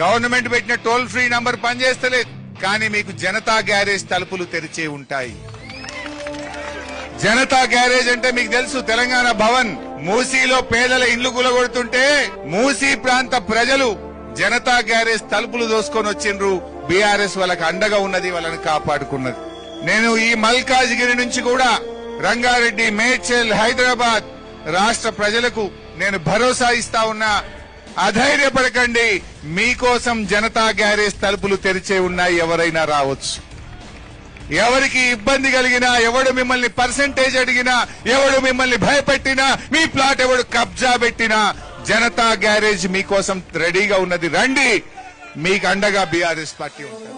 Government పెట్టిన toll free number పనిచేస్తలేదు, కానీ మీకు జనతా గ్యారేజ్ తలుపులు తెరిచే ఉంటాయి. జనతా గ్యారేజ్ అంటే మీకు తెలుసు, తెలంగాణ భవన్ మూసీలో పేదల ఇండ్లు గులగొడుతుంటే మూసీ ప్రాంత ప్రజలు జనతా గ్యారేజ్ తలుపులు దోసుకొని వచ్చిండ్రు. బీఆర్ఎస్ వాళ్ళకి అండగా ఉన్నది, వాళ్ళని కాపాడుకున్నది. నేను ఈ మల్కాజ్గిరి నుంచి కూడా రంగారెడ్డి, మేడ్చల్, హైదరాబాద్ రాష్ట్ర ప్రజలకు నేను భరోసా ఇస్తా ఉన్నా, అధైర్యపడకండి. మీకోసం జనతా గ్యారేజ్ తలుపులు తెరిచే ఉన్నాయి. ఎవరైనా రావచ్చు. ఎవరికి ఇబ్బంది కలిగినా, ఎవడు మిమ్మల్ని పర్సెంటేజ్ అడిగినా, ఎవడు మిమ్మల్ని భయపెట్టినా, మీ ప్లాట్ ఎవడు కబ్జా పెట్టినా జనతా గ్యారేజ్ మీకోసం రెడీగా ఉన్నది. రండి, మీకు అండగా బీఆర్ఎస్ పార్టీ ఉంటుంది.